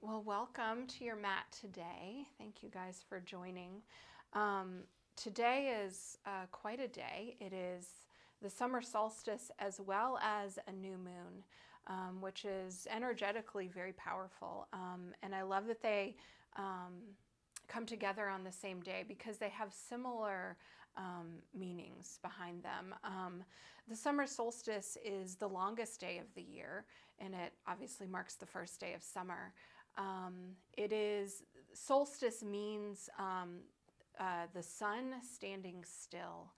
right, well, welcome to your mat today. Thank you guys for joining. Today is quite a day. It is the summer solstice as well as a new moon, which is energetically very powerful. And I love that they come together on the same day because they have similar meanings behind them. The summer solstice is the longest day of the year, and it obviously marks the first day of summer. Solstice means the sun standing still.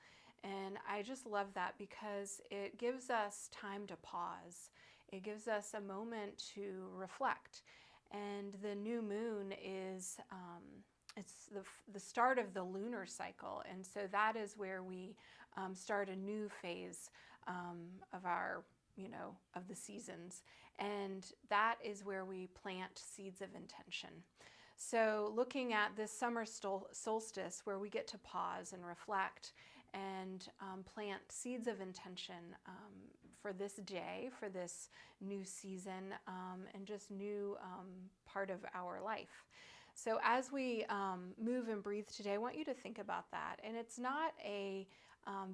And I just love that because it gives us time to pause. It gives us a moment to reflect. And the new moon is it's the start of the lunar cycle, and so that is where we start a new phase of our, of the seasons, and that is where we plant seeds of intention. So looking at this summer solstice, where we get to pause and reflect and plant seeds of intention for this day, for this new season, and just new part of our life. So as we move and breathe today, I want you to think about that. And it's not a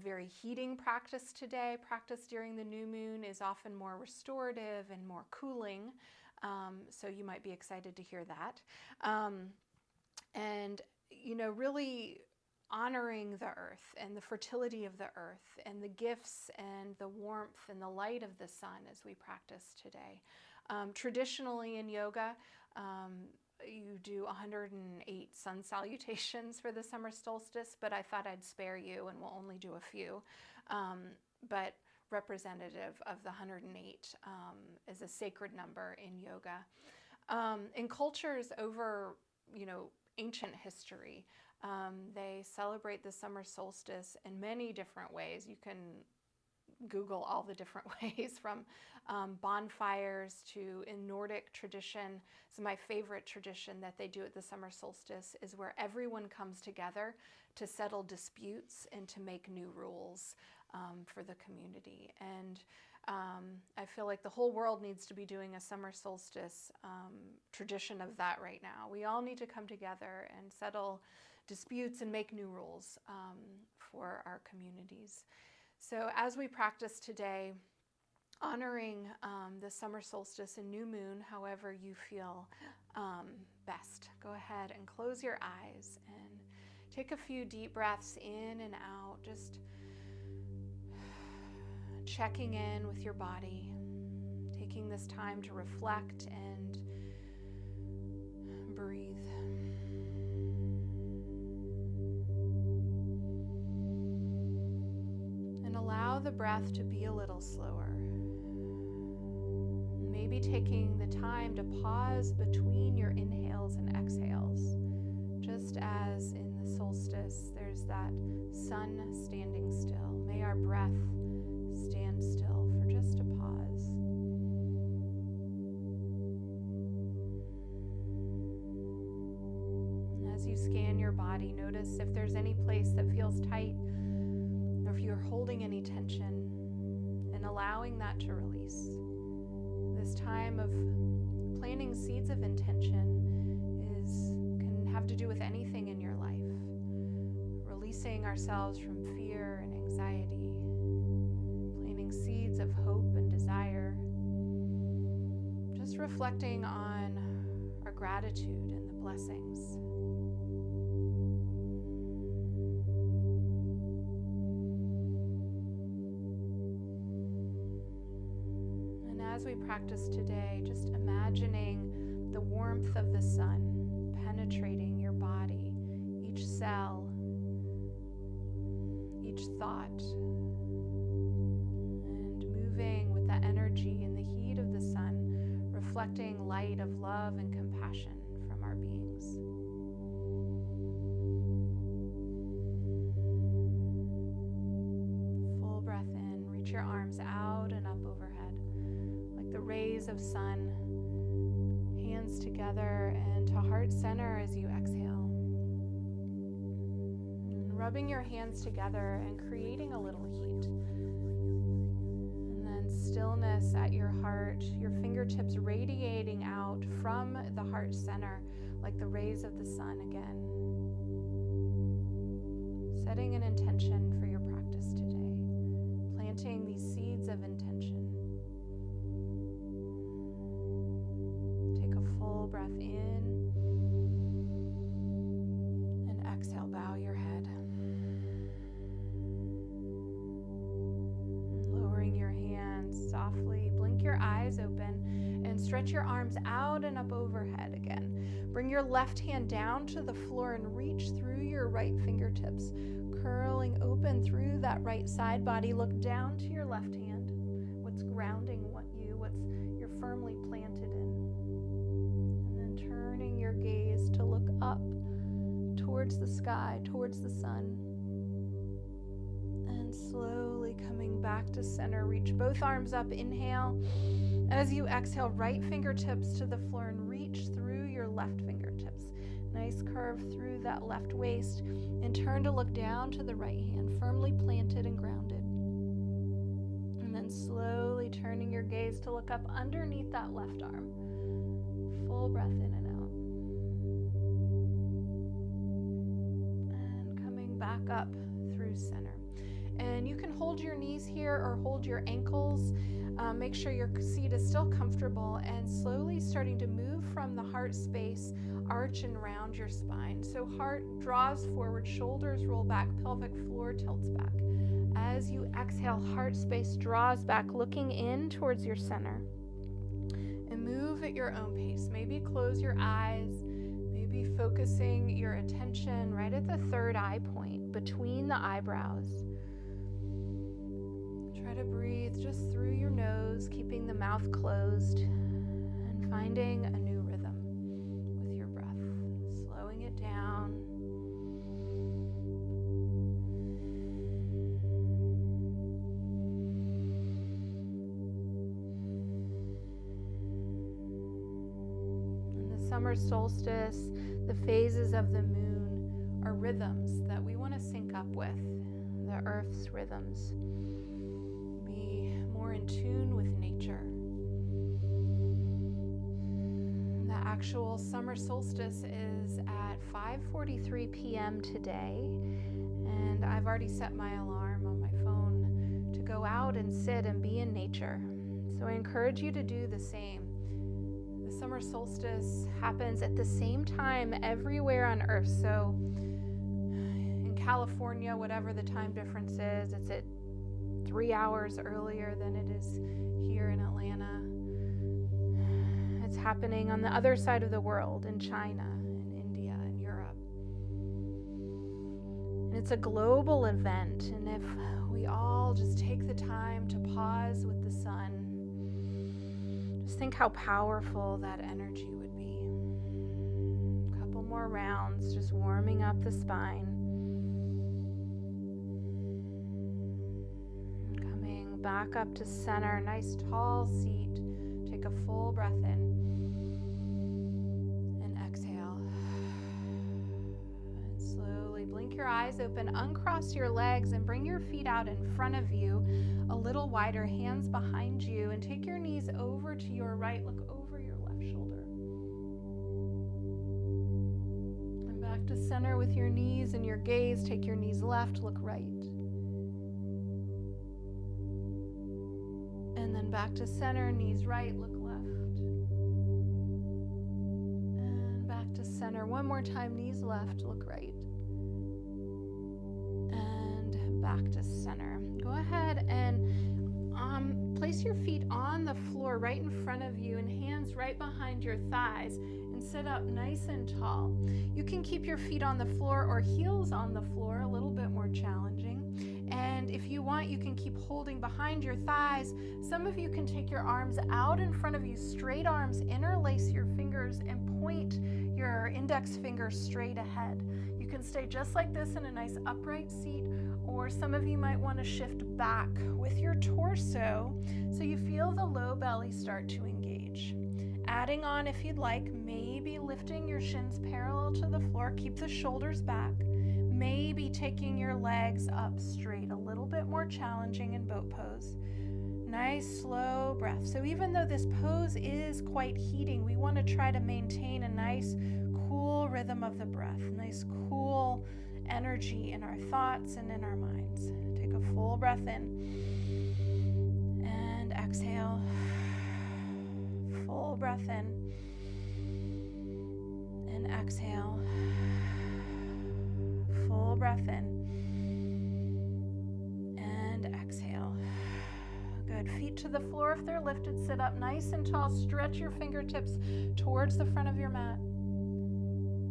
very heating practice today. Practice during the new moon is often more restorative and more cooling. So you might be excited to hear that. And, really honoring the earth and the fertility of the earth and the gifts and the warmth and the light of the sun as we practice today. Traditionally in yoga, you do 108 sun salutations for the summer solstice, but I thought I'd spare you and we'll only do a few. But representative of the 108 is a sacred number in yoga. In cultures over, ancient history, they celebrate the summer solstice in many different ways. You can Google all the different ways, from bonfires to, in Nordic tradition. So my favorite tradition that they do at the summer solstice is where everyone comes together to settle disputes and to make new rules for the community. And I feel like the whole world needs to be doing a summer solstice tradition of that right now. We all need to come together and settle disputes and make new rules for our communities. So as we practice today, honoring the summer solstice and new moon, however you feel best, go ahead and close your eyes and take a few deep breaths in and out, just checking in with your body, taking this time to reflect and breathe. Allow the breath to be a little slower. Maybe taking the time to pause between your inhales and exhales. Just as in the solstice, there's that sun standing still. May our breath stand still for just a pause. As you scan your body, notice if there's any place that feels tight, or if you're holding any tension, and allowing that to release. This time of planting seeds of intention can have to do with anything in your life. Releasing ourselves from fear and anxiety, planting seeds of hope and desire. Just reflecting on our gratitude and the blessings. As we practice today, just imagining the warmth of the sun penetrating your body, each cell, each thought, and moving with that energy and the heat of the sun, reflecting light of love and compassion from our beings. Full breath in, reach your arms out and up overhead. The rays of sun, hands together and to heart center as you exhale. And rubbing your hands together and creating a little heat. And then stillness at your heart, your fingertips fingertips radiating out from the heart center like the rays of the sun again. Setting an intention for your practice today. Planting these seeds of intention. Take a full breath in and exhale, bow your head. Lowering your hands softly, blink your eyes open and stretch your arms out and up overhead again. Bring your left hand down to the floor and reach through your right fingertips, curling open through that right side body. Look down to your left hand. What's grounding what's you're firmly planted in. And then turning your gaze to look up towards the sky, towards the sun. And slowly coming back to center. Reach both arms up. Inhale. As you exhale, right fingertips to the floor and reach through your left fingertips. Nice curve through that left waist. And turn to look down to the right hand, firmly planted and grounded. And then slowly turning your gaze to look up underneath that left arm. Full breath in and out. And coming back up through center. And you can hold your knees here or hold your ankles. Make sure your seat is still comfortable, and slowly starting to move from the heart space, arch and round your spine. So heart draws forward, shoulders roll back, pelvic floor tilts back. As you exhale, heart space draws back, looking in towards your center. And move at your own pace. Maybe close your eyes, maybe focusing your attention right at the third eye point, between the eyebrows. Try to breathe just through your nose, keeping the mouth closed, and finding a new rhythm with your breath, slowing it down. In the summer solstice, the phases of the moon are rhythms that we want to sync up with, the Earth's rhythms. More in tune with nature. The actual summer solstice is at 5:43 p.m. today, and I've already set my alarm on my phone to go out and sit and be in nature. So I encourage you to do the same. The summer solstice happens at the same time everywhere on Earth. So in California, whatever the time difference is, it's at 3 hours earlier than it is here in Atlanta. It's happening on the other side of the world, in China, in India, and Europe. And it's a global event, and if we all just take the time to pause with the sun, just think how powerful that energy would be. A couple more rounds, just warming up the spine. Back up to center, nice tall seat. Take a full breath in and exhale. And slowly blink your eyes open, uncross your legs and bring your feet out in front of you, a little wider, hands behind you, and take your knees over to your right. Look over your left shoulder. And back to center with your knees and your gaze. Take your knees left, look right. And then back to center, knees right, look left. And back to center. One more time, knees left, look right. And back to center. Go ahead and place your feet on the floor right in front of you and hands right behind your thighs, and sit up nice and tall. You can keep your feet on the floor or heels on the floor, a little bit more challenging. And if you want, you can keep holding behind your thighs. Some of you can take your arms out in front of you, straight arms, interlace your fingers and point your index finger straight ahead. You can stay just like this in a nice upright seat, or some of you might want to shift back with your torso so you feel the low belly start to engage. Adding on, if you'd like, maybe lifting your shins parallel to the floor, keep the shoulders back. Maybe taking your legs up straight, a little bit more challenging in boat pose. Nice slow breath. So even though this pose is quite heating, we want to try to maintain a nice cool rhythm of the breath, nice cool energy in our thoughts and in our minds. Take a full breath in and exhale. Full breath in and exhale. Full breath in and exhale. Good. Feet to the floor if they're lifted. Sit up nice and tall. Stretch your fingertips towards the front of your mat.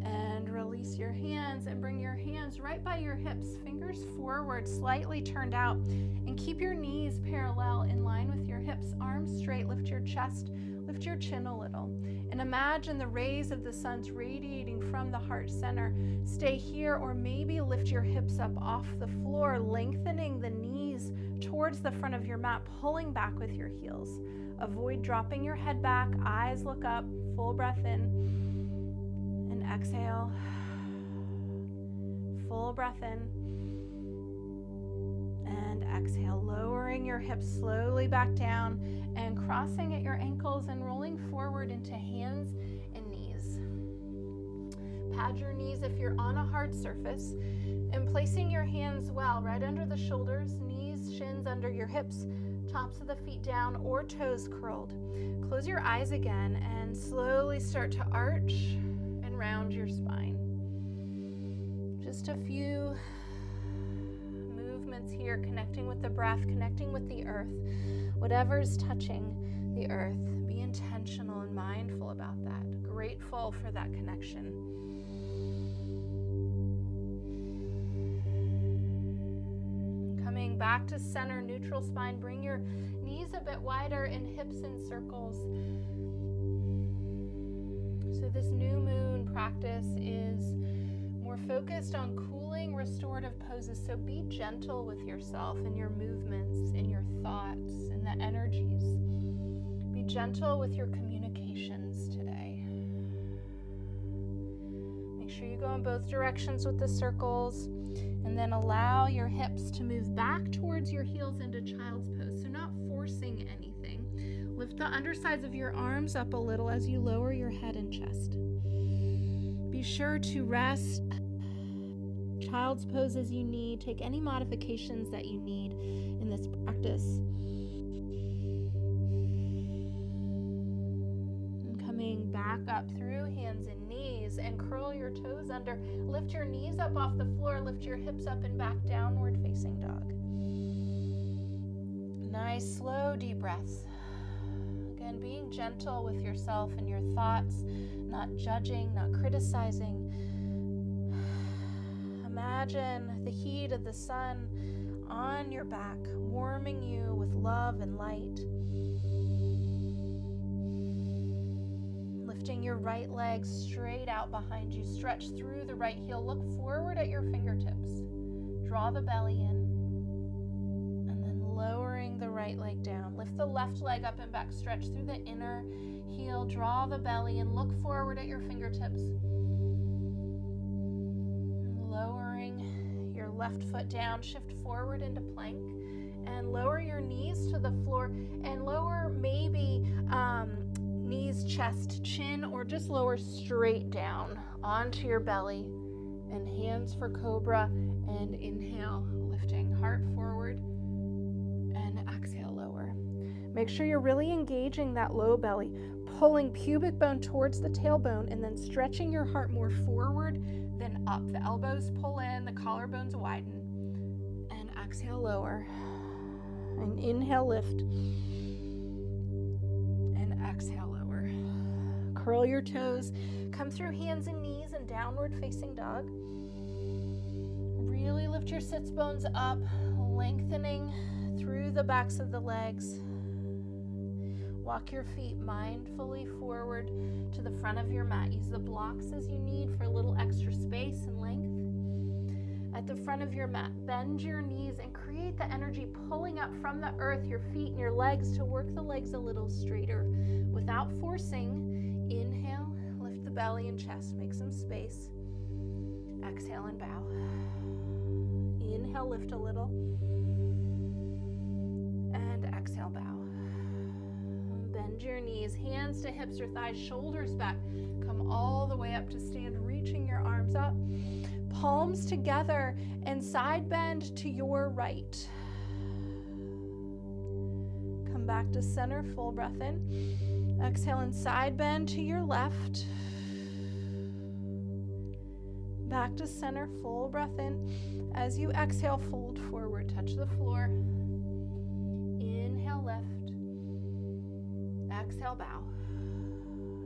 And release your hands and bring your hands right by your hips. Fingers forward, slightly turned out. And keep your knees parallel in line with your hips. Arms straight. Lift your chest. Lift your chin a little. And imagine the rays of the sun radiating from the heart center. Stay here, or maybe lift your hips up off the floor, lengthening the knees towards the front of your mat, pulling back with your heels. Avoid dropping your head back. Eyes look up. Full breath in and exhale. Full breath in and exhale. Lowering your hips slowly back down and crossing at your ankles and rolling forward into hands and knees. Pad your knees if you're on a hard surface, and placing your hands well right under the shoulders, knees, shins under your hips, tops of the feet down or toes curled. Close your eyes again and slowly start to arch and round your spine. Just a few movements here, connecting with the breath, connecting with the earth. Whatever's touching the earth, be intentional and mindful about that. Grateful for that connection. Coming back to center, neutral spine. Bring your knees a bit wider and hips in circles. So this new moon practice is more focused on cooling, restorative poses. So be gentle with yourself and your movements and your thoughts and the energies. Be gentle with your communications today. Make sure you go in both directions with the circles, and then allow your hips to move back towards your heels into child's pose. So not forcing anything. Lift the undersides of your arms up a little as you lower your head and chest. Be sure to rest child's pose as you need. Take any modifications that you need in this practice. And coming back up through hands and knees, and curl your toes under. Lift your knees up off the floor. Lift your hips up and back, downward facing dog. Nice, slow, deep breaths. Again, being gentle with yourself and your thoughts, not judging, not criticizing. Imagine the heat of the sun on your back, warming you with love and light. Lifting your right leg straight out behind you. Stretch through the right heel. Look forward at your fingertips. Draw the belly in. And then lowering the right leg down. Lift the left leg up and back. Stretch through the inner heel. Draw the belly in. Look forward at your fingertips. Lowering your left foot down, shift forward into plank, and lower your knees to the floor, and lower maybe knees, chest, chin, or just lower straight down onto your belly, and hands for cobra, and inhale, lifting heart forward, and exhale, lower. Make sure you're really engaging that low belly, pulling pubic bone towards the tailbone, and then stretching your heart more forward than up. The elbows pull in, the collarbones widen, and exhale, lower. And inhale, lift, and exhale, lower. Curl your toes, come through hands and knees and downward facing dog. Really lift your sits bones up, lengthening through the backs of the legs. Walk your feet mindfully forward to the front of your mat. Use the blocks as you need for a little extra space and length. At the front of your mat, bend your knees and create the energy pulling up from the earth, your feet and your legs, to work the legs a little straighter. Without forcing, inhale, lift the belly and chest, make some space. Exhale and bow. Inhale, lift a little. And exhale. exhale, bow. Bend your knees, hands to hips or thighs, shoulders back. Come all the way up to stand, reaching your arms up. Palms together and side bend to your right. Come back to center, full breath in. Exhale and side bend to your left. Back to center, full breath in. As you exhale, fold forward, touch the floor. Inhale, lift. Exhale, bow.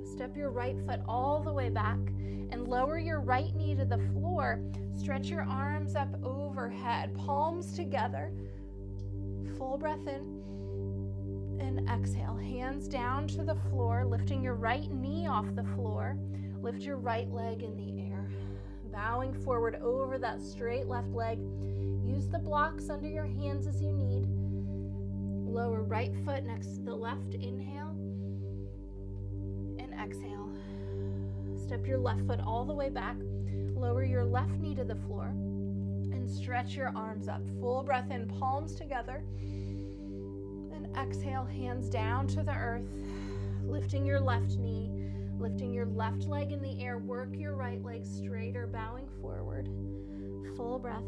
Step your right foot all the way back and lower your right knee to the floor. Stretch your arms up overhead, palms together. Full breath in and exhale. Hands down to the floor, lifting your right knee off the floor. Lift your right leg in the air. Bowing forward over that straight left leg. Use the blocks under your hands as you need. Lower right foot next to the left. Inhale and exhale. Step your left foot all the way back. Lower your left knee to the floor and stretch your arms up. Full breath in, palms together. And exhale, hands down to the earth. Lifting your left knee. Lifting your left leg in the air, work your right leg straighter, bowing forward. Full breath.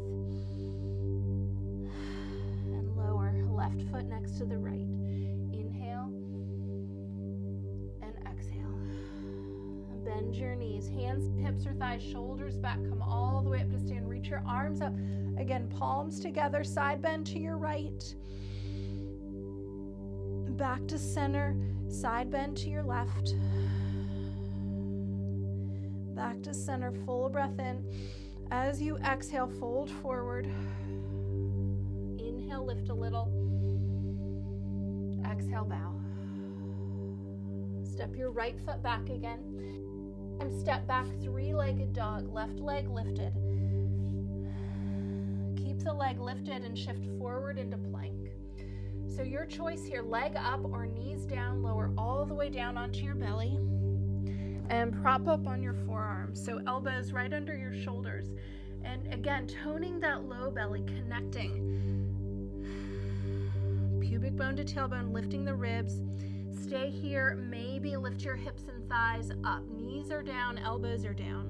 And lower, left foot next to the right. Inhale and exhale. Bend your knees, hands, hips or thighs, shoulders back. Come all the way up to stand. Reach your arms up. Again, palms together, side bend to your right. Back to center, side bend to your left. Back to center, full breath in. As you exhale, fold forward. Inhale, lift a little. Exhale, bow. Step your right foot back again. And step back, three-legged dog. Left leg lifted. Keep the leg lifted and shift forward into plank. So your choice here, leg up or knees down, lower all the way down onto your belly. And prop up on your forearms, so elbows right under your shoulders. And again, toning that low belly, connecting. Pubic bone to tailbone, lifting the ribs. Stay here, maybe lift your hips and thighs up. Knees are down, elbows are down.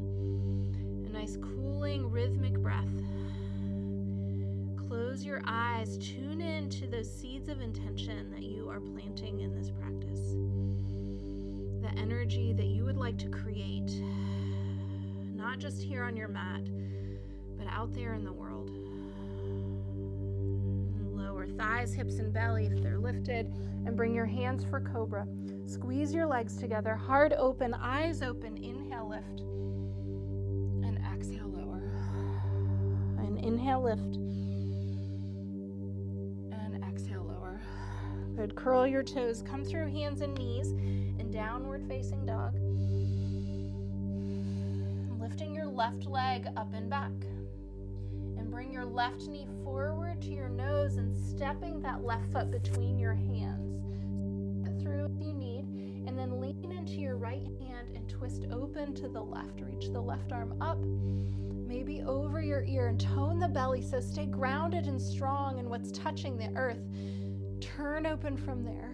A nice cooling, rhythmic breath. Close your eyes, tune in to those seeds of intention that you are planting in this practice. The energy that you would like to create, not just here on your mat, but out there in the world. Lower thighs, hips, and belly if they're lifted, and bring your hands for cobra. Squeeze your legs together, heart open, eyes open. Inhale, lift, and exhale, lower. And inhale, lift, and exhale, lower. Good. Curl your toes, come through hands and knees. Downward facing dog. Lifting your left leg up and back. And bring your left knee forward to your nose and stepping that left foot between your hands. Through if you need. And then lean into your right hand and twist open to the left. Reach the left arm up. Maybe over your ear and tone the belly. So stay grounded and strong in what's touching the earth. Turn open from there.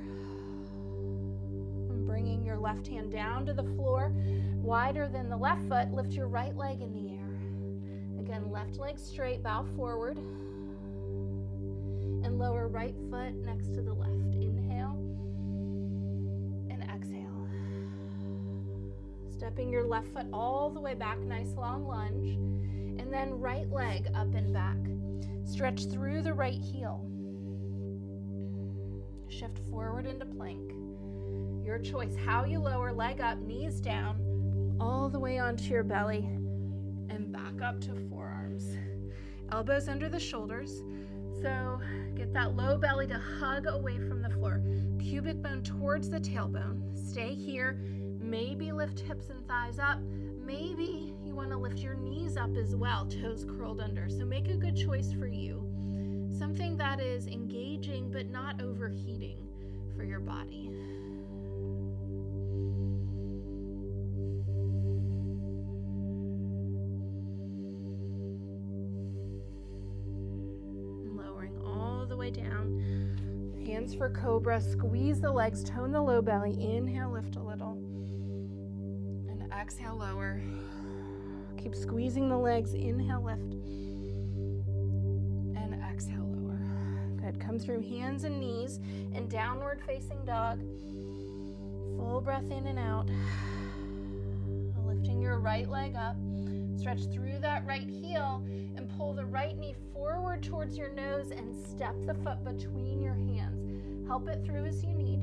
Bringing your left hand down to the floor, wider than the left foot, lift your right leg in the air. Again, left leg straight, bow forward, and lower right foot next to the left. Inhale, and exhale. Stepping your left foot all the way back, nice long lunge, and then right leg up and back. Stretch through the right heel. Shift forward into plank. Your choice, how you lower, leg up, knees down, all the way onto your belly, and back up to forearms. Elbows under the shoulders. So get that low belly to hug away from the floor. Pubic bone towards the tailbone. Stay here. Maybe lift hips and thighs up. Maybe you want to lift your knees up as well, toes curled under. So make a good choice for you. Something that is engaging but not overheating for your body. hands for cobra. Squeeze the legs, tone the low belly. Inhale, lift a little. And exhale, lower. Keep squeezing the legs. Inhale, lift. And exhale, lower. Good. Come through hands and knees and downward facing dog. Full breath in and out. Lifting your right leg up. Stretch through that right heel and pull the right knee forward towards your nose and step the foot between your hands. Help it through as you need.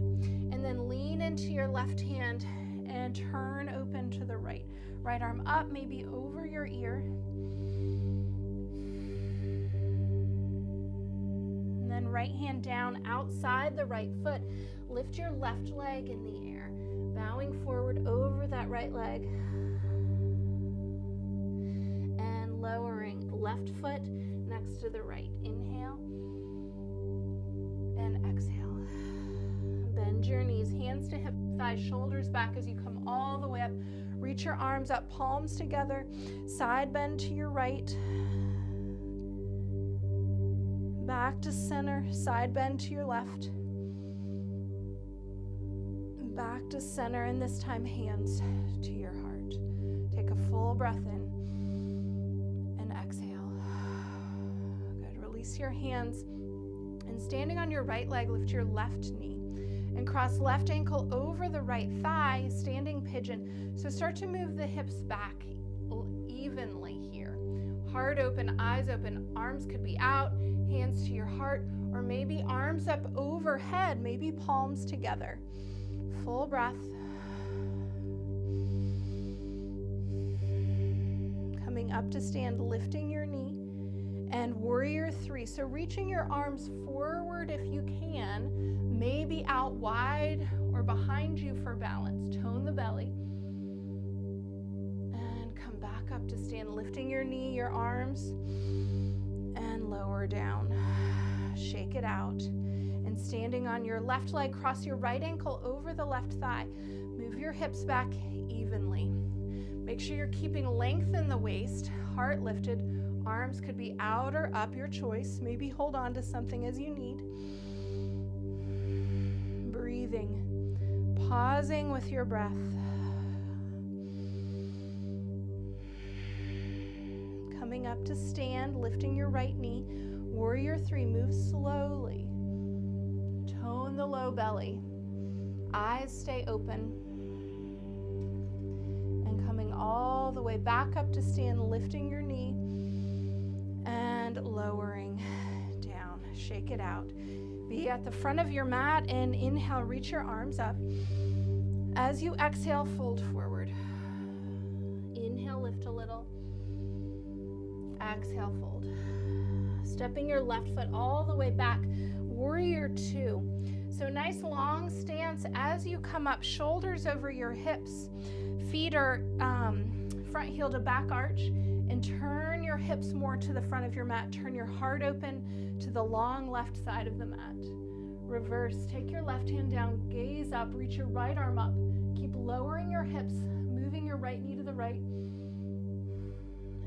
And then lean into your left hand and turn open to the right. Right arm up, maybe over your ear. And then right hand down outside the right foot. Lift your left leg in the air, bowing forward over that right leg. And lowering left foot next to the right. Inhale and exhale. Bend your knees, hands to hip, thighs, shoulders back as you come all the way up. Reach your arms up, palms together. Side bend to your right. Back to center, side bend to your left. Back to center, and this time hands to your heart. Take a full breath in and exhale. Good. Release your hands, and standing on your right leg, lift your left knee and cross left ankle over the right thigh, standing pigeon. So start to move the hips back evenly here. Heart open, eyes open, arms could be out, hands to your heart, or maybe arms up overhead, maybe palms together. Full breath. Coming up to stand, lifting your knee, and warrior three. So reaching your arms forward if you can, maybe out wide or behind you for balance. Tone the belly. And come back up to stand, lifting your knee, your arms, and lower down. Shake it out. And standing on your left leg, cross your right ankle over the left thigh. Move your hips back evenly. Make sure you're keeping length in the waist, heart lifted. Arms could be out or up, your choice. Maybe hold on to something as you need. Breathing, pausing with your breath. Coming up to stand, lifting your right knee. Warrior three, move slowly. Tone the low belly. Eyes stay open. And coming all the way back up to stand, lifting your knee and lowering down. Shake it out. Be at the front of your mat and inhale, reach your arms up. As you exhale, fold forward. Inhale, lift a little. Exhale, fold. Stepping your left foot all the way back. Warrior two. So nice long stance as you come up, shoulders over your hips. Feet are front heel to back arch, and turn your hips more to the front of your mat. Turn your heart open to the long left side of the mat. Reverse, take your left hand down, gaze up, reach your right arm up. Keep lowering your hips, moving your right knee to the right.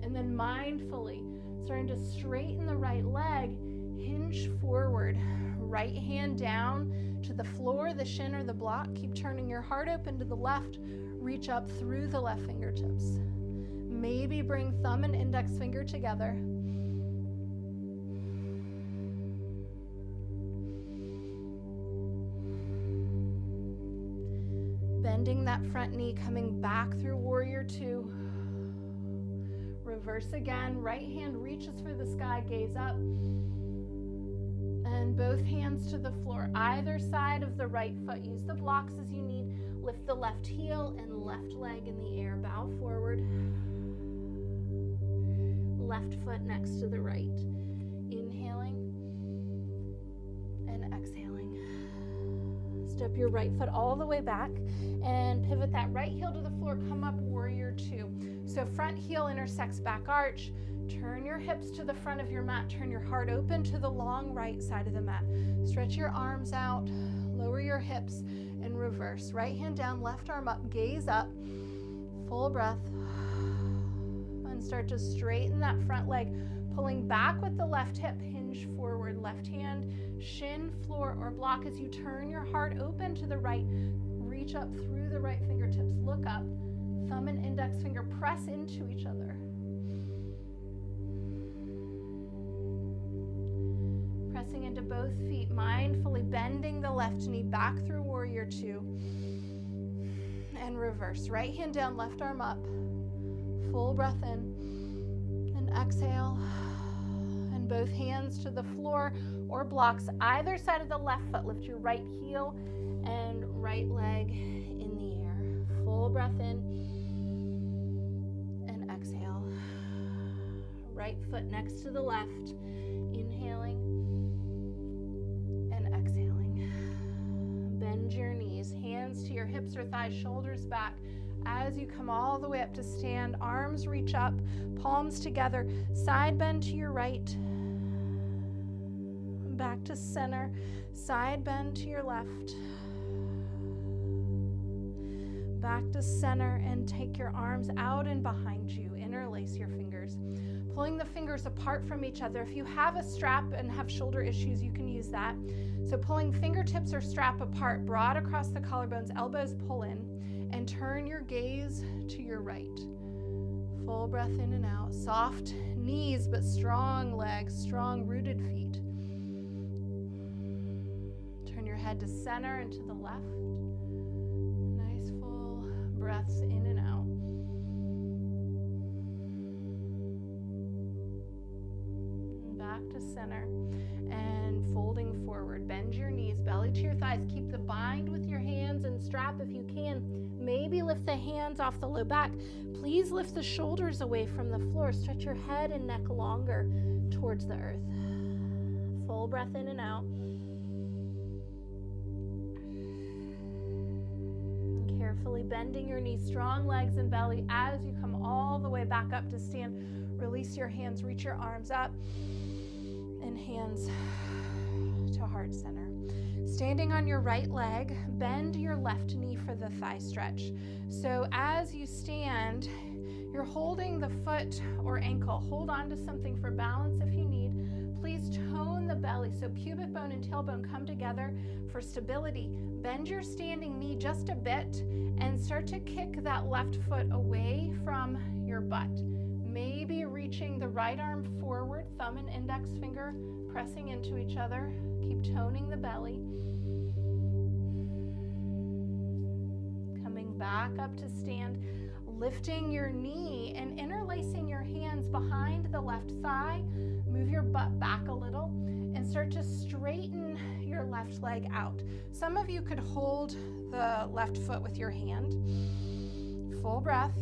And then mindfully, starting to straighten the right leg, hinge forward. Right hand down to the floor, the shin or the block. Keep turning your heart open to the left. Reach up through the left fingertips. Maybe bring thumb and index finger together. Bending that front knee, coming back through warrior two. Reverse again. Right hand reaches for the sky, gaze up. And both hands to the floor, either side of the right foot. Use the blocks as you need. Lift the left heel and left leg in the air. Bow forward. Left foot next to the right. Inhaling and exhaling. Step your right foot all the way back and pivot that right heel to the floor. Come up, warrior two. So front heel intersects back arch. Turn your hips to the front of your mat. Turn your heart open to the long right side of the mat. Stretch your arms out. Lower your hips and reverse. Right hand down, left arm up. Gaze up. Full breath. And start to straighten that front leg. Pulling back with the left hip. Hinge lunge forward. Left hand, shin, floor, or block as you turn your heart open to the right. Reach up through the right fingertips. Look up. Thumb and index finger press into each other. Pressing into both feet, mindfully bending the left knee back through warrior two. And reverse. Right hand down, left arm up. Full breath in. And exhale. And both hands to the floor or blocks either side of the left foot. Lift your right heel and right leg in the air. Full breath in. And exhale. Right foot next to the left. Inhaling. Bend your knees, hands to your hips or thighs, shoulders back. As you come all the way up to stand, arms reach up, palms together, side bend to your right, back to center, side bend to your left, back to center, and take your arms out and behind you. Interlace your fingers, pulling the fingers apart from each other. If you have a strap and have shoulder issues, you can use that. So pulling fingertips or strap apart, broad across the collarbones, elbows pull in, and turn your gaze to your right. Full breath in and out. Soft knees, but strong legs, strong rooted feet. Turn your head to center and to the left. Nice full breaths in and out. Back to center and folding forward. Bend your knees, belly to your thighs. Keep the bind with your hands and strap if you can. Maybe lift the hands off the low back. Please lift the shoulders away from the floor. Stretch your head and neck longer towards the earth. Full breath in and out. And carefully bending your knees, strong legs and belly as you come all the way back up to stand. Release your hands, reach your arms up. And hands to heart center. Standing on your right leg, bend your left knee for the thigh stretch. So as you stand, you're holding the foot or ankle. Hold on to something for balance if you need. Please tone the belly so pubic bone and tailbone come together for stability. Bend your standing knee just a bit and start to kick that left foot away from your butt. Maybe reaching the right arm forward, thumb and index finger pressing into each other. Keep toning the belly. Coming back up to stand, lifting your knee and interlacing your hands behind the left thigh. Move your butt back a little and start to straighten your left leg out. Some of you could hold the left foot with your hand. Full breath.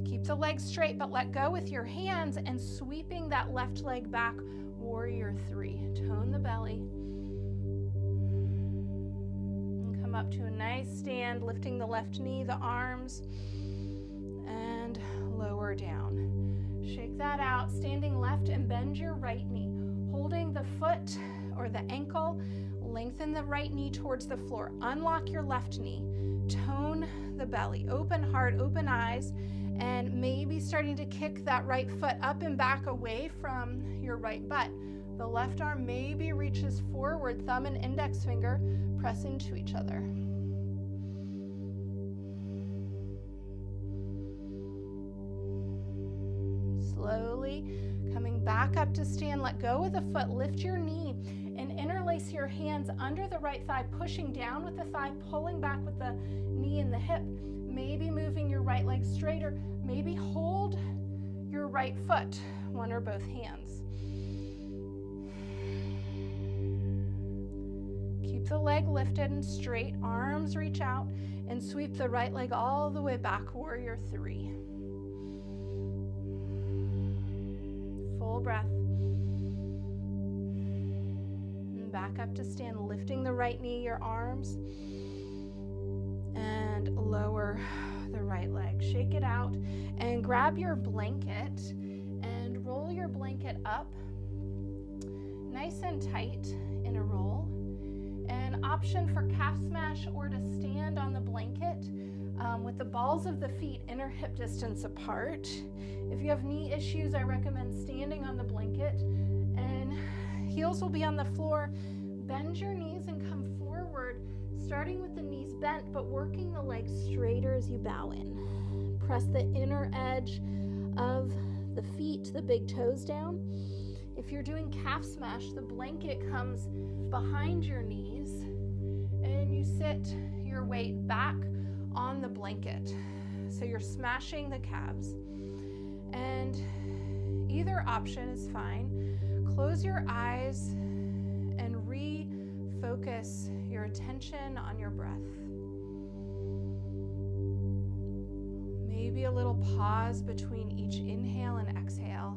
Keep the leg straight, but let go with your hands and sweeping that left leg back, warrior three. Tone the belly. And come up to a nice stand, lifting the left knee, the arms, and lower down. Shake that out, standing left and bend your right knee. Holding the foot or the ankle, lengthen the right knee towards the floor. Unlock your left knee. Tone the belly. Open heart, open eyes. And maybe starting to kick that right foot up and back away from your right butt. The left arm maybe reaches forward, thumb and index finger press into each other. Slowly coming back up to stand, let go of the foot, lift your knee and interlace your hands under the right thigh, pushing down with the thigh, pulling back with the knee and the hip. Maybe moving your right leg straighter. Maybe hold your right foot, one or both hands. Keep the leg lifted and straight. Arms reach out and sweep the right leg all the way back, warrior three. Full breath. And back up to stand, lifting the right knee, your arms. And lower the right leg. Shake it out and grab your blanket and roll your blanket up nice and tight in a roll. And an option for calf smash or to stand on the blanket with the balls of the feet inner hip distance apart. If you have knee issues, I recommend standing on the blanket, and heels will be on the floor. Bend your knees and come forward, starting with the knees bent, but working the legs straighter as you bow in. Press the inner edge of the feet, the big toes down. If you're doing calf smash, the blanket comes behind your knees and you sit your weight back on the blanket. So you're smashing the calves. And either option is fine. Close your eyes and refocus your attention on your breath. Maybe a little pause between each inhale and exhale.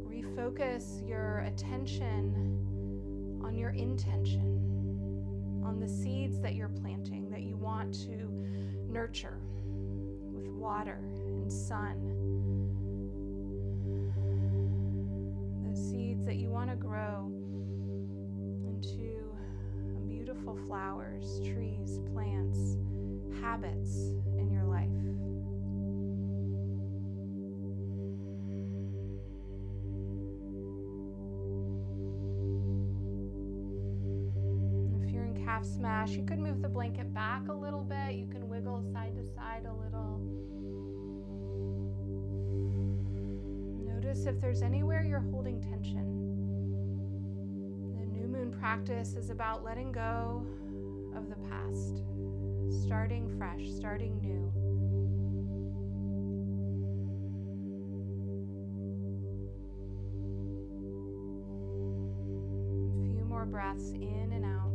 Refocus your attention on your intention, on the seeds that you're planting that you want to nurture with water and sun. Those seeds that you want to grow into beautiful flowers, trees, plants, habits in your life. If you're in calf smash, you could move the blanket back a little bit. You can wiggle side to side a little. Notice if there's anywhere you're holding tension. The new moon practice is about letting go of the past. Starting fresh, starting new. A few more breaths in and out.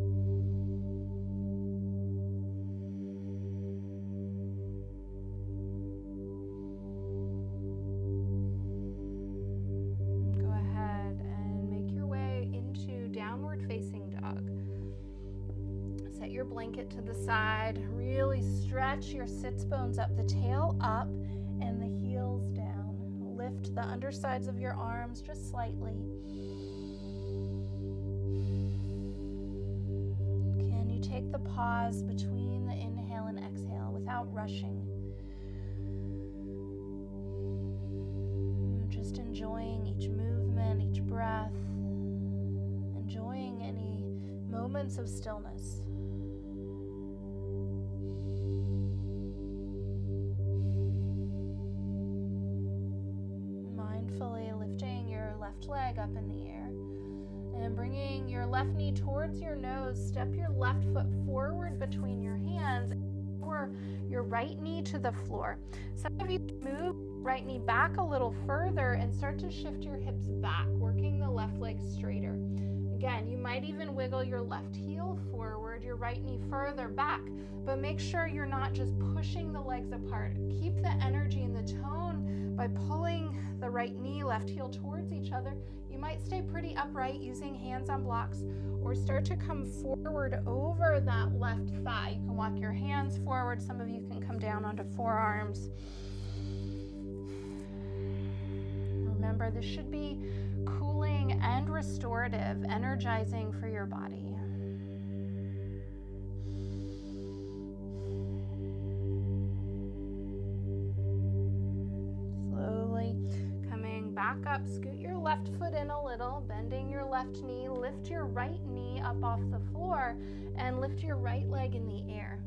Go ahead and make your way into downward facing dog. Set your blanket to the side. Really stretch your sits bones up, the tail up and the heels down. Lift the undersides of your arms just slightly. Can you take the pause between the inhale and exhale without rushing? Just enjoying each movement, each breath, enjoying any moments of stillness. Lifting your left leg up in the air and bringing your left knee towards your nose. Step your left foot forward between your hands or your right knee to the floor. Some of you move right knee back a little further and start to shift your hips back, working the left leg straighter. Again, you might even wiggle your left heel forward, your right knee further back, but make sure you're not just pushing the legs apart. Keep the energy and the tone by pulling the right knee, left heel towards each other. You might stay pretty upright using hands on blocks or start to come forward over that left thigh. You can walk your hands forward. Some of you can come down onto forearms. Remember, this should be cooling and restorative, energizing for your body. Slowly coming back up, scoot your left foot in a little, bending your left knee, lift your right knee up off the floor, and lift your right leg in the air.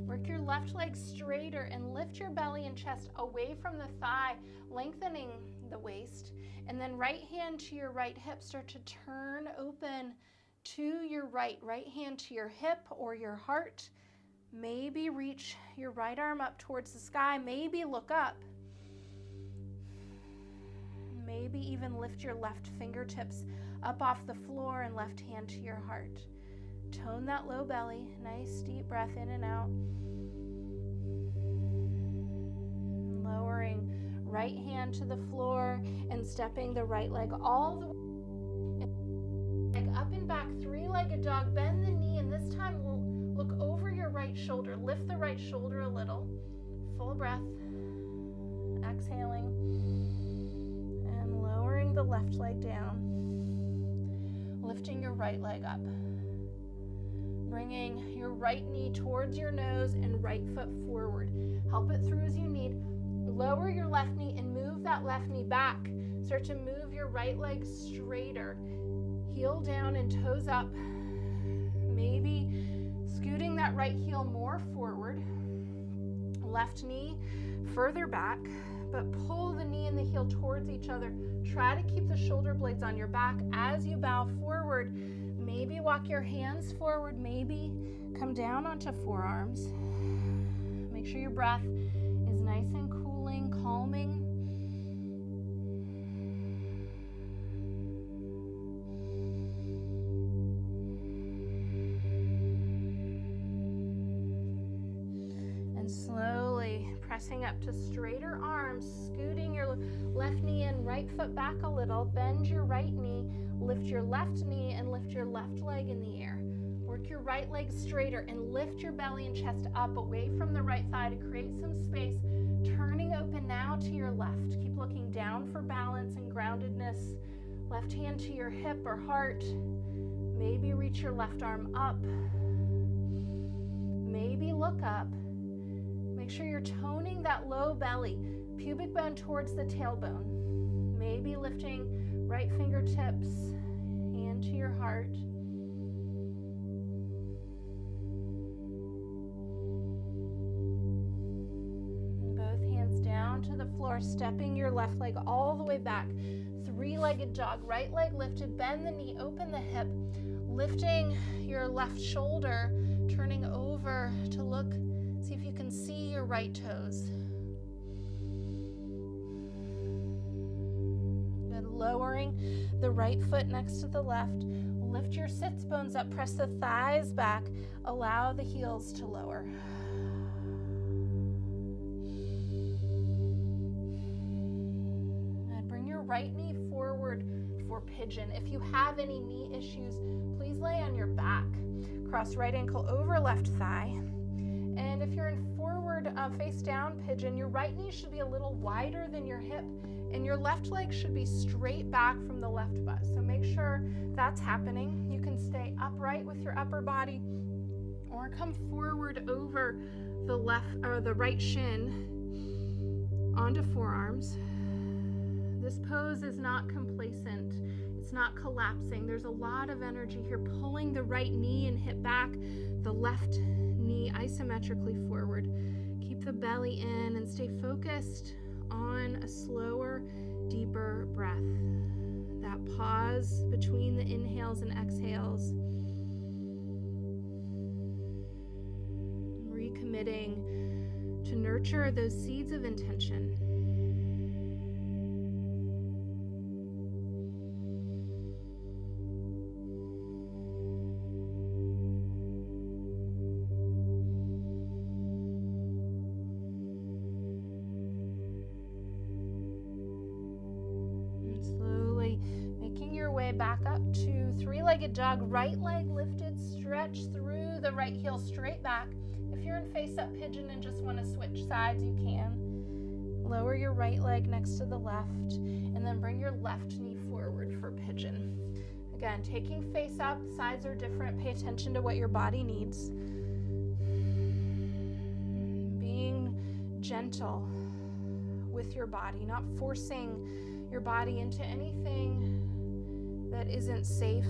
Work your left leg straighter and lift your belly and chest away from the thigh, lengthening the waist. And then right hand to your right hip, start to turn open to your right hand to your hip or your heart. Maybe reach your right arm up towards the sky. Maybe look up. Maybe even lift your left fingertips up off the floor and left hand to your heart. Tone that low belly. Nice deep breath in and out. Lowering right hand to the floor and stepping the right leg all the way up and back, three-legged dog. Bend the knee, and this time we'll look over your right shoulder. Lift the right shoulder a little. Full breath. Exhaling and lowering the left leg down. Lifting your right leg up. Bringing your right knee towards your nose and right foot forward. Help it through as you need. Lower your left knee and move that left knee back. Start to move your right leg straighter. Heel down and toes up. Maybe scooting that right heel more forward. Left knee further back, but pull the knee and the heel towards each other. Try to keep the shoulder blades on your back as you bow forward. Maybe walk your hands forward, maybe come down onto forearms. Make sure your breath is nice and cooling, calming. And slowly pressing up to straighter arms, scooting your left knee and right foot back a little, bend your right knee, lift your left knee and lift your left leg in the air. Work your right leg straighter and lift your belly and chest up away from the right thigh to create some space. Turning open now to your left. Keep looking down for balance and groundedness. Left hand to your hip or heart. Maybe reach your left arm up. Maybe look up. Make sure you're toning that low belly, pubic bone towards the tailbone. Maybe lifting right fingertips, hand to your heart. Both hands down to the floor, stepping your left leg all the way back. Three-legged dog, right leg lifted, bend the knee, open the hip, lifting your left shoulder, turning over to look, see if you can see your right toes. Lowering the right foot next to the left. Lift your sits bones up, press the thighs back, allow the heels to lower. And bring your right knee forward for pigeon. If you have any knee issues, please lay on your back. Cross right ankle over left thigh. And if you're in forward face down pigeon, your right knee should be a little wider than your hip, and your left leg should be straight back from the left butt. So make sure that's happening. You can stay upright with your upper body or come forward over the left or the right shin onto forearms. This pose is not complacent. It's not collapsing. There's a lot of energy here, pulling the right knee and hip back, the left knee isometrically forward. Keep the belly in and stay focused on a slower, deeper breath. That pause between the inhales and exhales. Recommitting to nurture those seeds of intention. Back up to three-legged dog, right leg lifted, stretch through the right heel straight back. If you're in face-up pigeon and just want to switch sides, you can. Lower your right leg next to the left, and then bring your left knee forward for pigeon. Again, taking face up, sides are different. Pay attention to what your body needs. Being gentle with your body, not forcing your body into anything that isn't safe,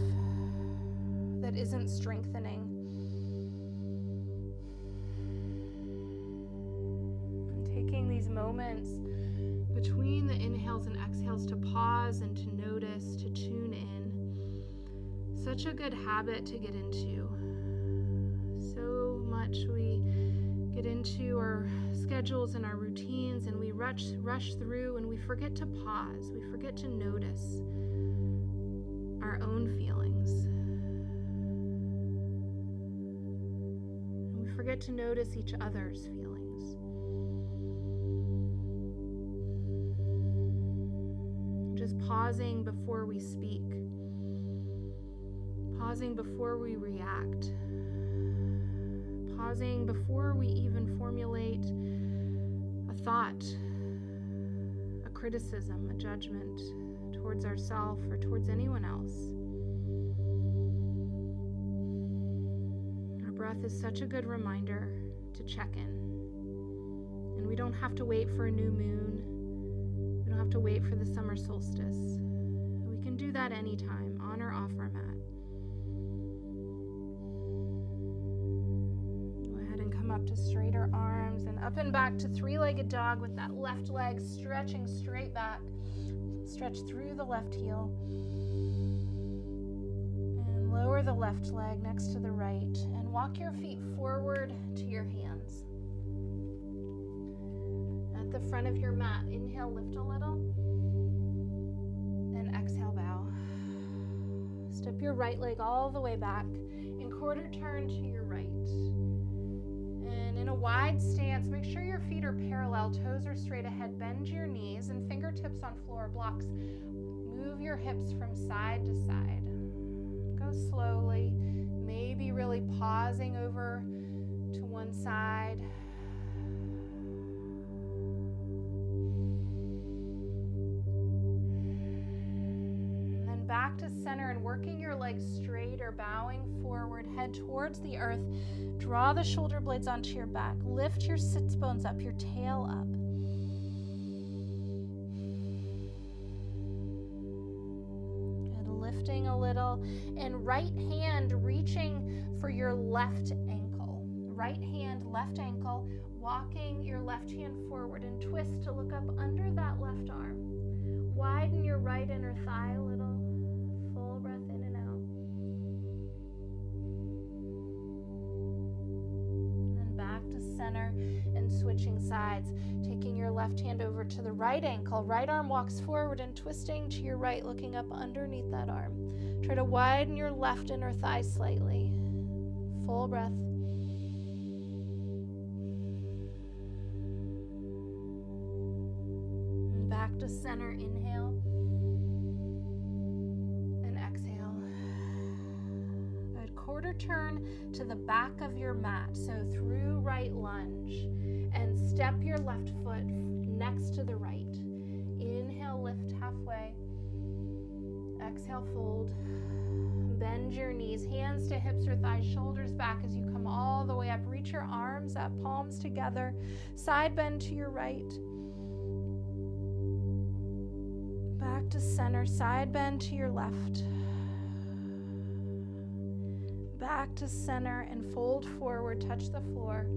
that isn't strengthening. And taking these moments between the inhales and exhales to pause and to notice, to tune in. Such a good habit to get into. So much we get into our schedules and our routines, and we rush through, and we forget to pause. We forget to notice our own feelings. And we forget to notice each other's feelings. Just pausing before we speak. Pausing before we react. Pausing before we even formulate a thought, a criticism, a judgment towards ourselves or towards anyone else. breath is such a good reminder to check in. And we don't have to wait for a new moon. We don't have to wait for the summer solstice. We can do that anytime, on or off our mat. Go ahead and come up to straighter arms and up and back to three-legged dog with that left leg stretching straight back. Stretch through the left heel. And lower the left leg next to the right. And walk your feet forward to your hands. At the front of your mat, inhale, lift a little. And exhale, bow. Step your right leg all the way back and quarter turn to your right. And in a wide stance, make sure your feet are parallel, toes are straight ahead, bend your knees and fingertips on floor blocks. Move your hips from side to side. Go slowly, maybe really pausing over to one side. Back to center and working your legs straight or bowing forward, head towards the earth. Draw the shoulder blades onto your back. Lift your sits bones up, your tail up. Good, lifting a little. And right hand reaching for your left ankle. Right hand, left ankle, walking your left hand forward and twist to look up under that left arm. Widen your right inner thigh a little. Full breath in and out. And then back to center and switching sides. Taking your left hand over to the right ankle. Right arm walks forward and twisting to your right, looking up underneath that arm. Try to widen your left inner thigh slightly. Full breath. And back to center, inhale. Quarter turn to the back of your mat, so through right lunge, and step your left foot next to the right. Inhale, lift halfway. Exhale, fold. Bend your knees, hands to hips or thighs, shoulders back as you come all the way up. Reach your arms up, palms together. Side bend to your right. Back to center, side bend to your left. Back to center and fold forward, touch the floor.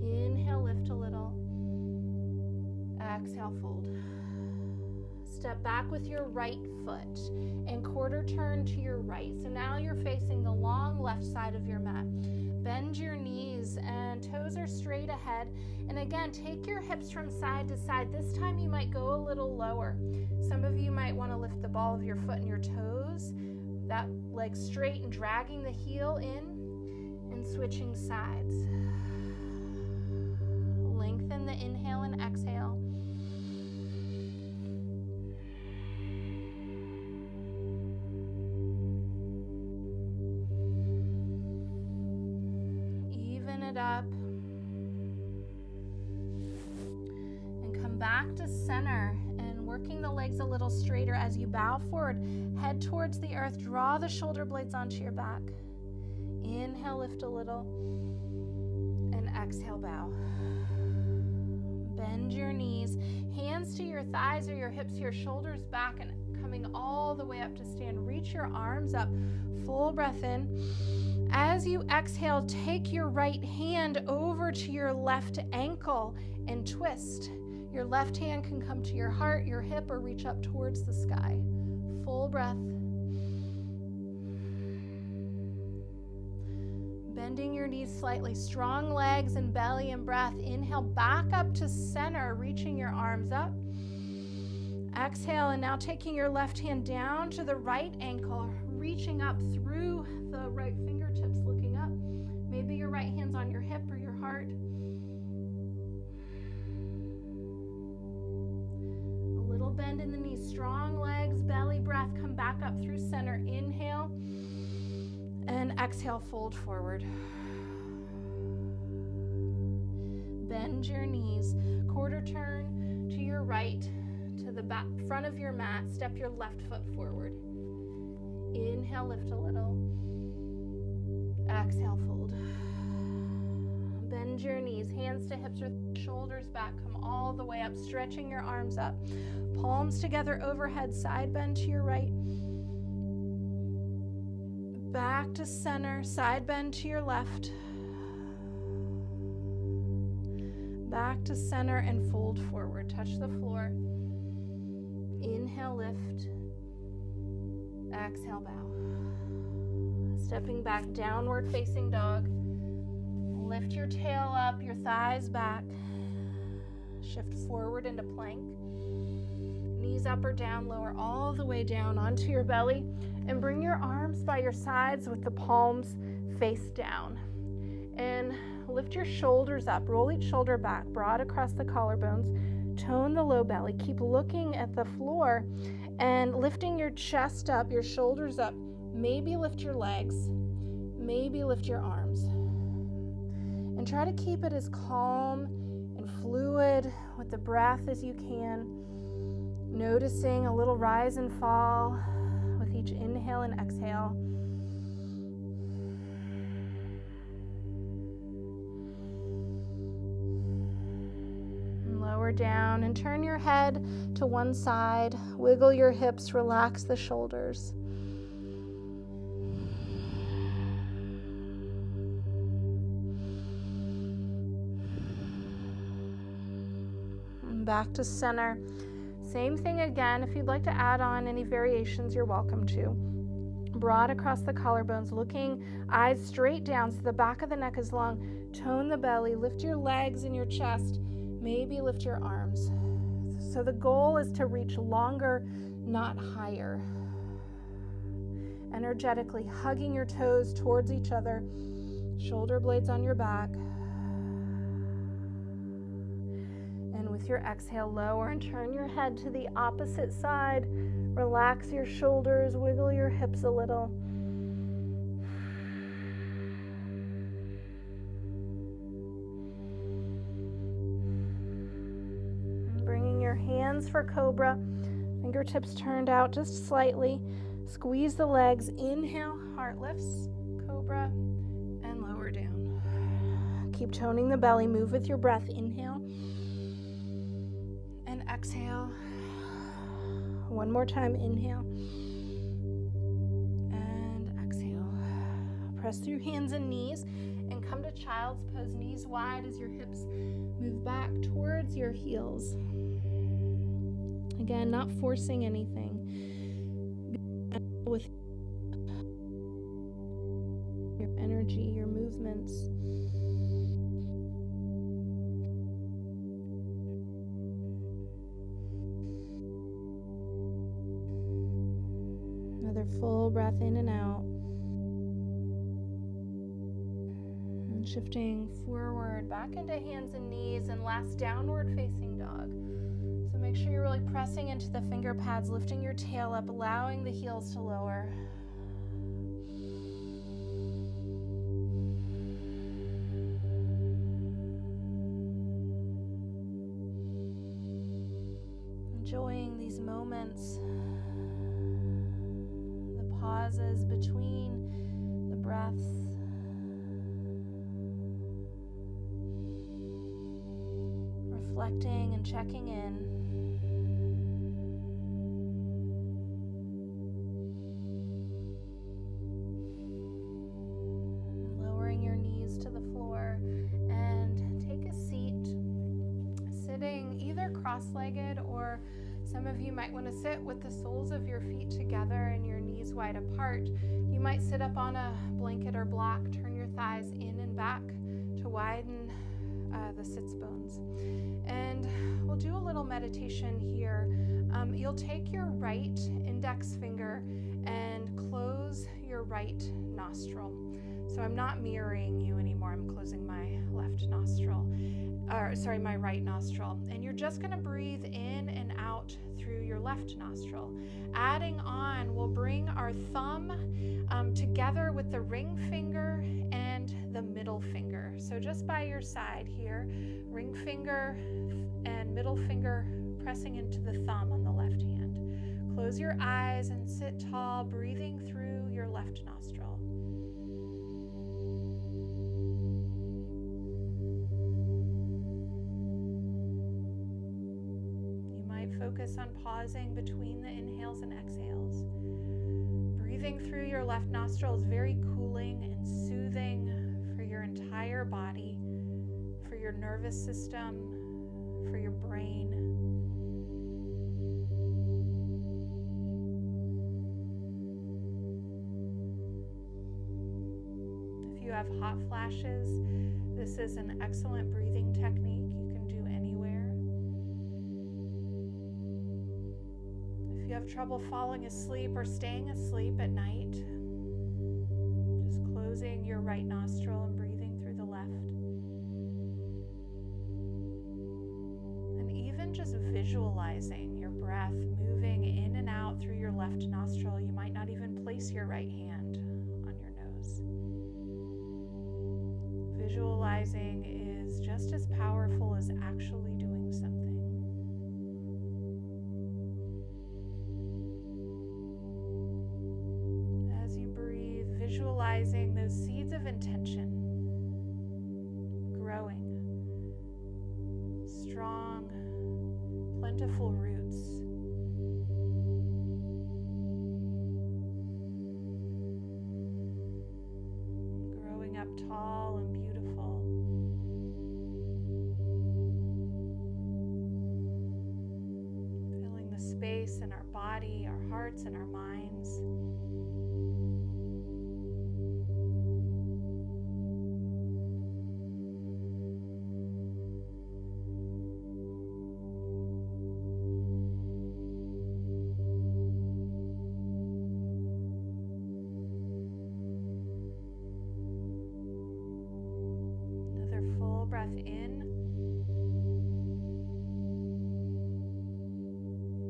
Inhale, lift a little. Exhale, fold. Step back with your right foot and quarter turn to your right. So now you're facing the long left side of your mat. Bend your knees and toes are straight ahead. And again, take your hips from side to side. This time you might go a little lower. Some of you might want to lift the ball of your foot and your toes. That leg straight and dragging the heel in and switching sides. Lengthen the inhale and exhale. Even it up. And come back to center. Working the legs a little straighter as you bow forward, head towards the earth, draw the shoulder blades onto your back. Inhale, lift a little, and exhale, bow. Bend your knees, hands to your thighs or your hips, your shoulders back, and coming all the way up to stand. Reach your arms up, full breath in. As you exhale, take your right hand over to your left ankle and twist. Your left hand can come to your heart, your hip, or reach up towards the sky. Full breath. Bending your knees slightly. Strong legs and belly and breath. Inhale, back up to center, reaching your arms up. Exhale, and now taking your left hand down to the right ankle, reaching up through the right fingertips, looking up. Maybe your right hand's on your hip or your heart. Little bend in the knees, strong legs, belly breath. Come back up through center. Inhale and exhale, fold forward. Bend your knees, quarter turn to your right, to the back front of your mat. Step your left foot forward. Inhale, lift a little. your knees, hands to hips or shoulders back. Come all the way up, stretching your arms up. Palms together overhead, side bend to your right. Back to center, side bend to your left. Back to center and fold forward. Touch the floor. Inhale, lift. Exhale, bow. Stepping back, downward facing dog. Lift your tail up, your thighs back. Shift forward into plank. Knees up or down, lower all the way down onto your belly. And bring your arms by your sides with the palms face down. And lift your shoulders up. Roll each shoulder back, broad across the collarbones. Tone the low belly. Keep looking at the floor and lifting your chest up, your shoulders up. Maybe lift your legs. Maybe lift your arms. And try to keep it as calm and fluid with the breath as you can. Noticing a little rise and fall with each inhale and exhale. And lower down and turn your head to one side. Wiggle your hips, relax the shoulders. And back to center. Same thing again. If you'd like to add on any variations, you're welcome to. Broad across the collarbones, looking eyes straight down so the back of the neck is long. Tone the belly, lift your legs and your chest. Maybe lift your arms. So the goal is to reach longer, not higher. Energetically hugging your toes towards each other. Shoulder blades on your back. With your exhale, lower and turn your head to the opposite side. Relax your shoulders, wiggle your hips a little. And bringing your hands for cobra, fingertips turned out just slightly. Squeeze the legs, inhale, heart lifts, cobra, and lower down. Keep toning the belly, move with your breath, inhale. Exhale. One more time, inhale. And exhale. Press through hands and knees and come to child's pose, knees wide as your hips move back towards your heels. Again, not forcing anything. With your energy, your movements. Another full breath in and out. And shifting forward, back into hands and knees, and last downward facing dog. So make sure you're really pressing into the finger pads, lifting your tail up, allowing the heels to lower. Enjoying these moments. Pauses between the breaths. Reflecting and checking in. Lowering your knees to the floor and take a seat, sitting either cross-legged or some of you might want to sit with the soles of your feet together and your knees wide apart. You might sit up on a blanket or block, turn your thighs in and back to widen the sits bones. And we'll do a little meditation here. You'll take your right index finger and close your right nostril. So I'm not mirroring you anymore. I'm closing my left nostril. My right nostril. And you're just going to breathe in and out through your left nostril. Adding on, we'll bring our thumb together with the ring finger and the middle finger. So just by your side here, ring finger and middle finger pressing into the thumb on the left hand. Close your eyes and sit tall, breathing through your left nostril. focus on pausing between the inhales and exhales. Breathing through your left nostril is very cooling and soothing for your entire body, for your nervous system, for your brain. If you have hot flashes, this is an excellent breathing technique you can do anywhere. If you have trouble falling asleep or staying asleep at night, just closing your right nostril and breathing through the left. And even just visualizing your breath moving in and out through your left nostril. You might not even place your right hand on your nose. Visualizing is just as powerful as actually doing something. As you breathe, visualizing those seeds of intention growing, strong, plentiful roots. Growing up tall and beautiful. Filling the space in our body, our hearts, and our minds. Breath in.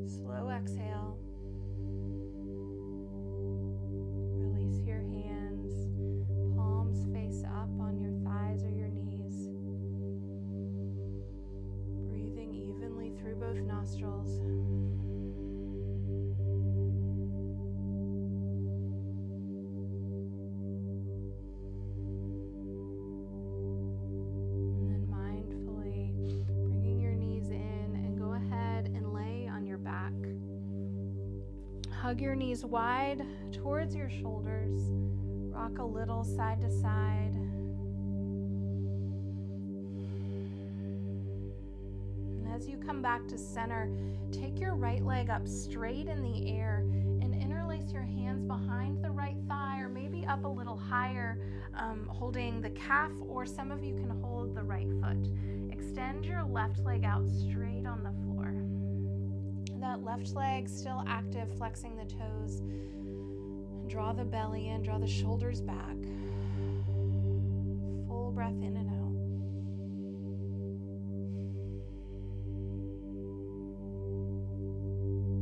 Slow exhale. Release your hands. Palms face up on your thighs or your knees. Breathing evenly through both nostrils. Hug your knees wide towards your shoulders. Rock a little side to side. And as you come back to center, take your right leg up straight in the air and interlace your hands behind the right thigh, or maybe up a little higher, holding the calf, or some of you can hold the right foot. Extend your left leg out straight on the floor. That left leg still active, flexing the toes. Draw the belly in, draw the shoulders back. Full breath in and out.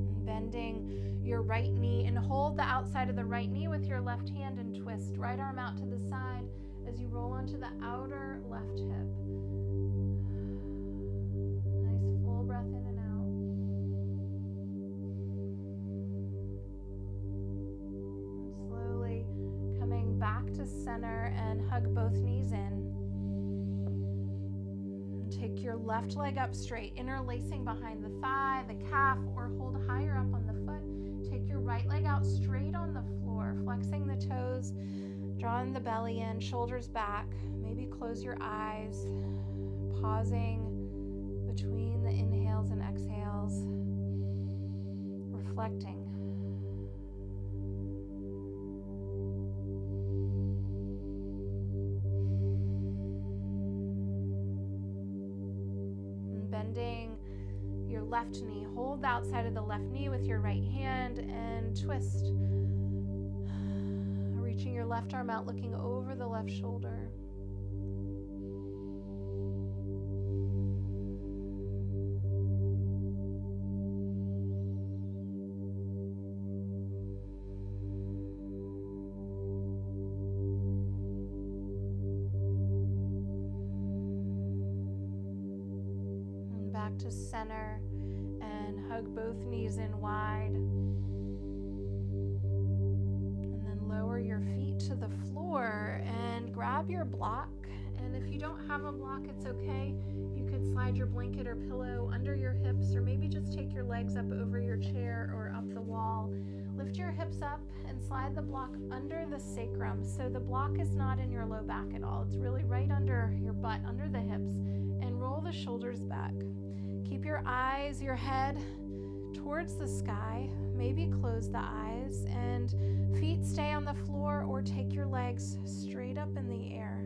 And bending your right knee, and hold the outside of the right knee with your left hand and twist. Right arm out to the side as you roll onto the outer left hip. Nice full breath in and out. Back to center and hug both knees in. And take your left leg up straight, interlacing behind the thigh, the calf, or hold higher up on the foot. Take your right leg out straight on the floor, flexing the toes, drawing the belly in, shoulders back. Maybe close your eyes, pausing between the inhales and exhales, reflecting. Bending your left knee. Hold the outside of the left knee with your right hand and twist. Reaching your left arm out, looking over the left shoulder. Back to center and hug both knees in wide. And then lower your feet to the floor and grab your block And if you don't have a block, it's okay. You could slide your blanket or pillow under your hips, or maybe just take your legs up over your chair or up the wall. Lift your hips up and slide the block under the sacrum. So the block is not in your low back at all. It's really right under your butt, under the hips, and roll the shoulders back. Keep your eyes, your head towards the sky. Maybe close the eyes, and feet stay on the floor or take your legs straight up in the air.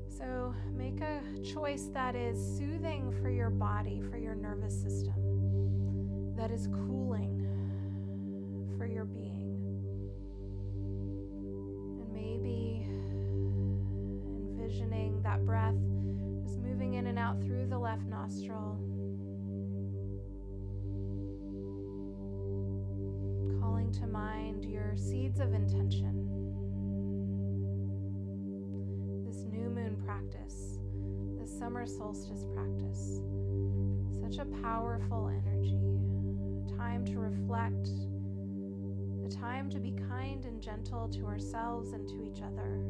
So make a choice that is soothing for your body, for your nervous system, that is cooling for your being. And maybe envisioning that breath just moving in and out through the left nostril, calling to mind your seeds of intention. This new moon practice, this summer solstice practice, such a powerful energy, a time to reflect, a time to be kind and gentle to ourselves and to each other.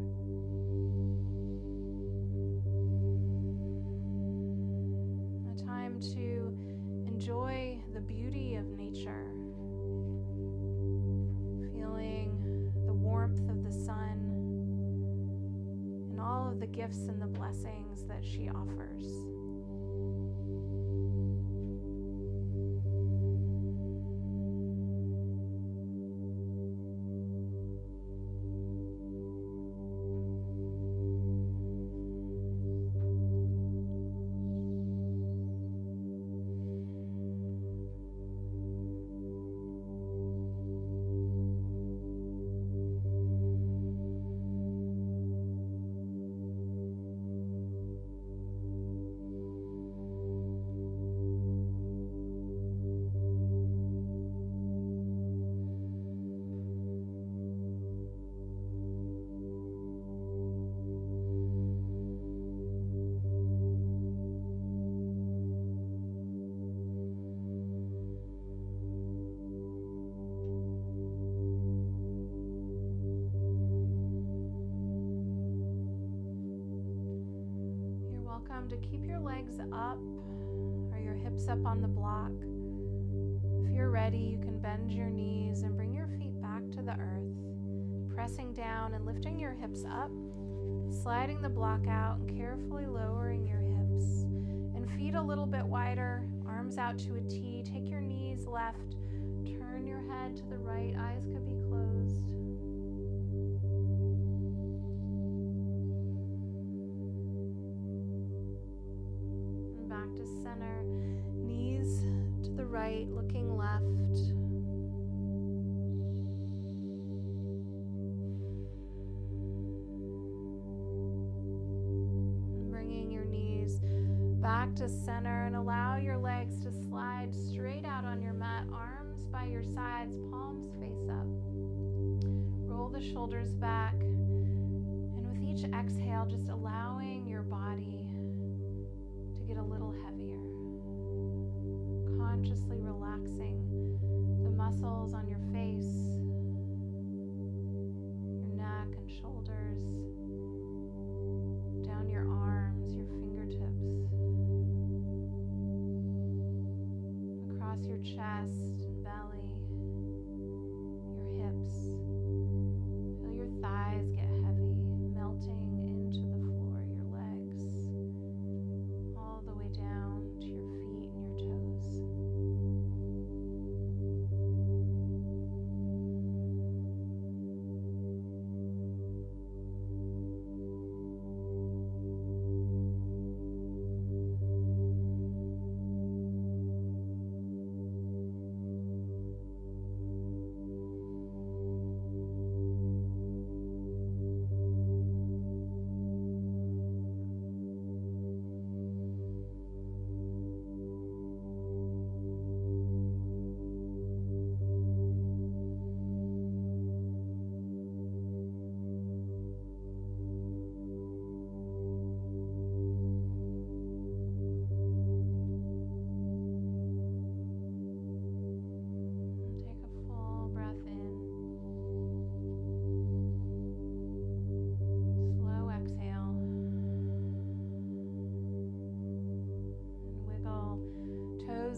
A time to enjoy the beauty of nature, feeling the warmth of the sun and all of the gifts and the blessings that she offers. To keep your legs up or your hips up on the block. If you're ready, you can bend your knees and bring your feet back to the earth, pressing down and lifting your hips up, sliding the block out and carefully lowering your hips. And feet a little bit wider, arms out to a T. Take your knees left, turn your head to the right, eyes could be closed. Back to center, knees to the right, looking left. And bringing your knees back to center and allow your legs to slide straight out on your mat, arms by your sides, palms face up. Roll the shoulders back, and with each exhale, just allowing your body get a little heavier, consciously relaxing the muscles on your face, your neck and shoulders, down your arms, your fingertips, across your chest and belly, your hips. Feel your thighs get heavy, melting into the floor, your legs, all the way down.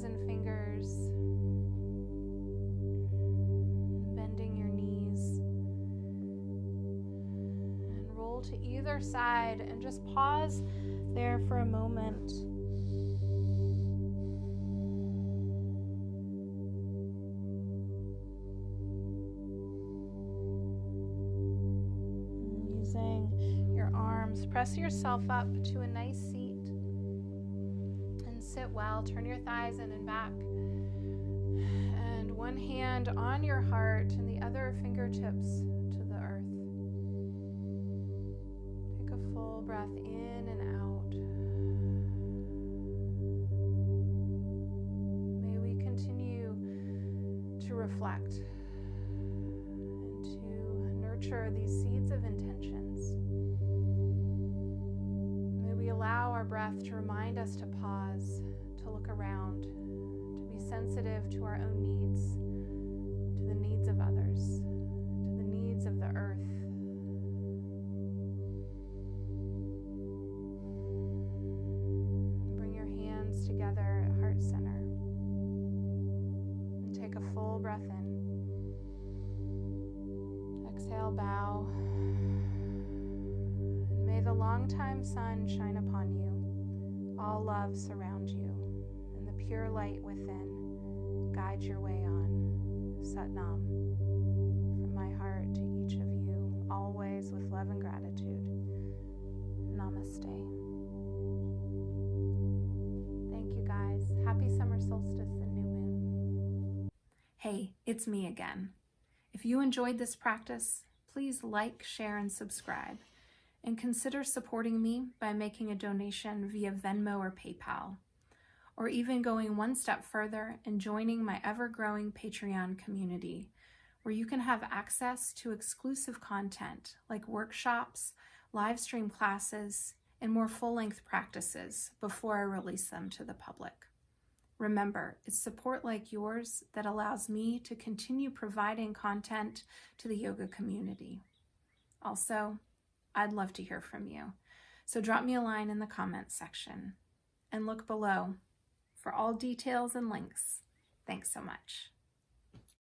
and fingers, bending your knees, and roll to either side and just pause there for a moment. Using your arms, press yourself up to a nice seat and sit well. Turn your thighs in and back. And one hand on your heart and the other fingertips to the earth. Take a full breath in and out. May we continue to reflect and to nurture these seeds of intentions. May we allow our breath to remind us to pause, to look around, to be sensitive to our own needs, to the needs of others, to the needs of the earth. Bring your hands together at heart center and take a full breath in. Exhale, bow. And may the longtime sun shine upon you. All love surround you, and the pure light within guide your way on. Sat Nam. From my heart to each of you, always with love and gratitude. Namaste. Thank you guys. Happy summer solstice and new moon. Hey, it's me again. If you enjoyed this practice, please like, share, and subscribe. And consider supporting me by making a donation via Venmo or PayPal, or even going one step further and joining my ever-growing Patreon community, where you can have access to exclusive content like workshops, live stream classes, and more full-length practices before I release them to the public. Remember, it's support like yours that allows me to continue providing content to the yoga community. Also, I'd love to hear from you, so drop me a line in the comments section and look below for all details and links. Thanks so much.